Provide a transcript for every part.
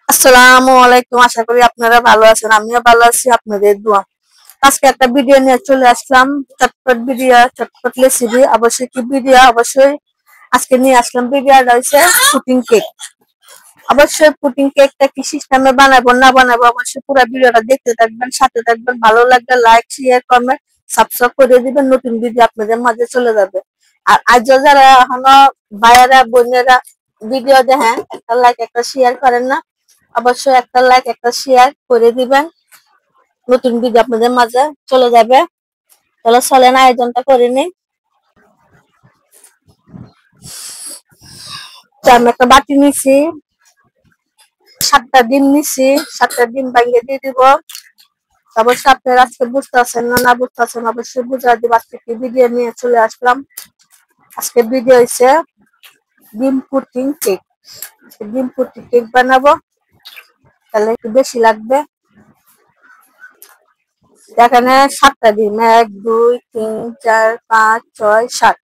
আসসালামু আলাইকুম। আশা করি আপনারা ভালো আছেন, আমিও ভালো আছি আপনাদের দোয়া। আজকে একটা ভিডিও নিয়ে চলে আসলাম, চটপট ভিডিও, চটপট রেসিপি। অবশ্যই কি ভিডিও, অবশ্যই আজকে নিয়ে আসলাম ভিডিও রয়েছে পুডিং কেক। অবশ্যই পুডিং কেকটা কি সিস্টেমে বানাবো না বানাবো অবশ্যই পুরো ভিডিওটা দেখতে থাকবেন, সাথে থাকবেন। ভালো লাগলে লাইক, শেয়ার, কমেন্ট, সাবস্ক্রাইব করে দিবেন। নতুন ভিডিও আপনাদের মাঝে চলে যাবে। আর আজ যারা এখনো ভাইয়েরা বোনেরা ভিডিও দেখেন, একটা লাইক একটা শেয়ার করেন না, অবশ্যই একটা লাইক একটা শেয়ার করে দিবেন। নতুন ভিডিও আপনাদের মাঝে চলে যাবে। তাহলে চলেন আয়োজনটা করে নিই। তো আমি একটা বাটি নিছি, 7টা ডিম নিছি, 7টা ডিম ভাঙিয়ে দিয়ে দিব। অবশ্যই আপনারা আজকে বুঝতে পারছেন না না বুঝতে পারছেন অবশ্যই বুঝাই দিব। আজকে কি ভিডিও নিয়ে চলে আসলাম। আজকে ভিডিও হচ্ছে ডিম পুডিং কেক। ডিম পুডিং কেক বানাবো, তাহলে একটু বেশি লাগবে। এখানে 7টা ডিম, 1 2 3 4 5 6 7।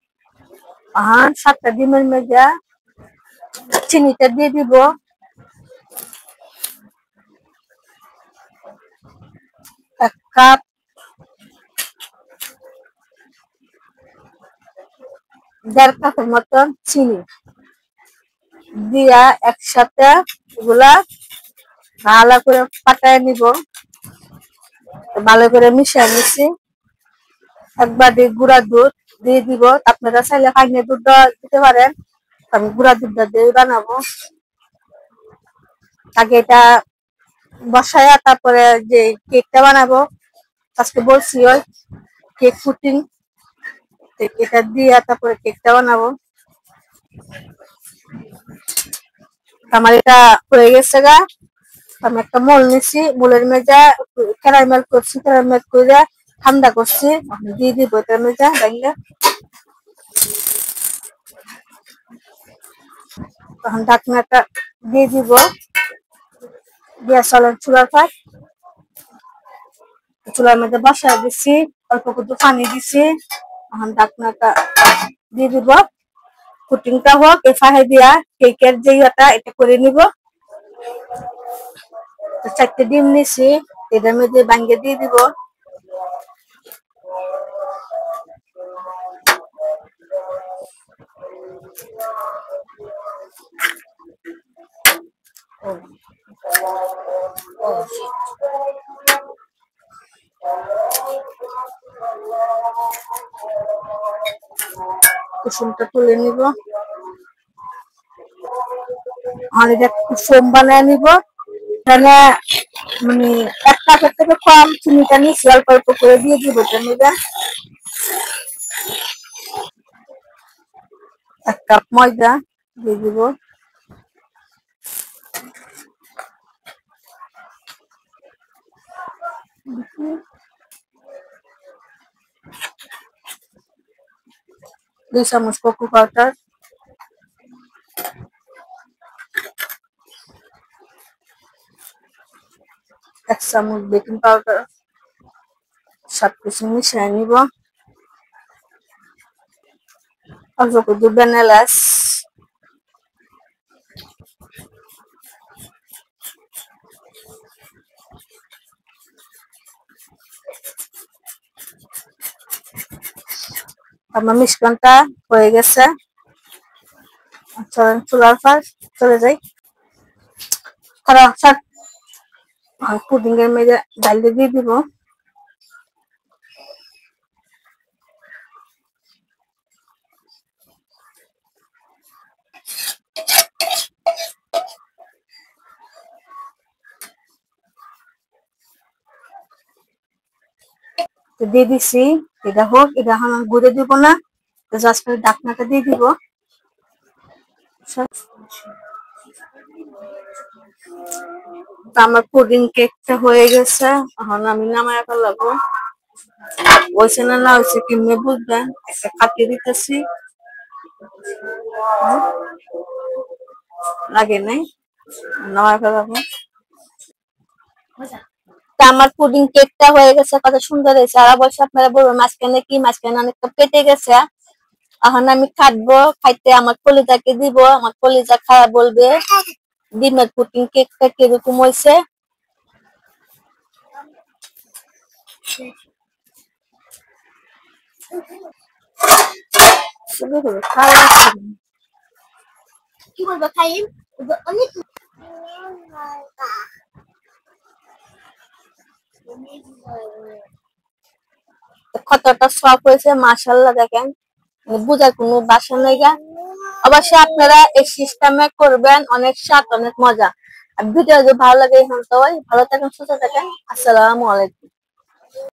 7টা ডিমের মধ্যে চিনিটা দিয়ে দিব 1 কাপ। দেড় কাপের মতন চিনি দিয়া একসাথে এগুলা ভালো করে পাটায় নিব। ভালো করে মিশিয়ে নিচ্ছি। 1 বাটি গুঁড়া দুধ দিয়ে দিব। আপনারা চাইলে পানীয় দুধ দিতে পারেন, আমি গুঁড়া দুধটা দিয়ে বানাবো। আগে এটা বসায়া তারপরে যে কেকটা বানাবো, আজকে বলছি ওই কেক পুডিং, এটা দিয়ে তারপরে কেকটা বানাবো। আমার এটা হয়ে গেছে গা। আমি একটা মোল নিছি, মোলের মেজা ক্যারামেল করছি, ক্যারামেল করে ঠান্ডা করছি, দিয়ে দিব এটার মেজা ভাঙলে। তখন ঢাকনাটা দিয়ে দিব, দিয়ে চলেন চুলার পাশ। চুলার মধ্যে বসায় দিচ্ছি, অল্প একটু পানি দিছি। এখন ঢাকনাটা দিয়ে দিব। পুডিংটা হোক এ ফাঁহে দিয়া কেকের যে ইয়েটা এটা করে নিব। 4টে ডিম নিছি, এটার মধ্যে ভাঙিয়ে দিয়ে দিব। কুসুমটা তুলে নিব। আর এটা কুসুম বানায় নিব। তাহলে মানে 1 কাপের থেকে কম চিনিটা নিচ্ছি, অল্প অল্প করে দিয়ে দিব। এটা নিবে 1 কাপ ময়দা দিয়ে দিব। দুই চামচ কোকো পাউডার, 1 চামচ বেকিং পাউডার, সবকিছু মিশিয়ে নিব। অল্প করে ভ্যানিলা, আমার মিশ্রণটা হয়ে গেছে। চলেন চুলার পাশ চলে যাই। পুডিং এর মেঝে ডাল দিয়ে দিব। দিয়ে দিছি, এটা হোক। এটা এখন গুঁড়ে দিব না, জাস্ট করে ঢাকনাটা দিয়ে দিব। আমার পুডিং কেকটা হয়ে গেছে, এখন আমি নামায় ফেলাবো। হয়েছে না না হয়েছে কেমনে বুঝবেন, একটা কাটিয়ে দিতেছি। লাগে নাই, নামায় ফেলাবো। আমার পুডিং কেকটা হয়ে গেছে, কত সুন্দর হয়েছে। আর অবশ্যই আপনারা বলবেন মাঝখানে কি, মাঝখানে অনেকটা কেটে গেছে। এখন আমি কাটবো, খাইতে আমার কলিজাকে দিব, আমার কলিজা খায়া বলবে ডিমের পুডিং কেকটা কিরকম হয়েছে। কি বলবো খাইম অনেক কতটা সফট হয়েছে মাশাআল্লাহ দেখেন, বুঝার কোনো বাসা নাই। অবশ্যই আপনারা এই সিস্টেমে করবেন, অনেক স্বাদ অনেক মজা। আর ভিডিও যদি ভালো লাগে এখন সবাই ভালো থাকেন, সুস্থ থাকেন। আসসালামু আলাইকুম।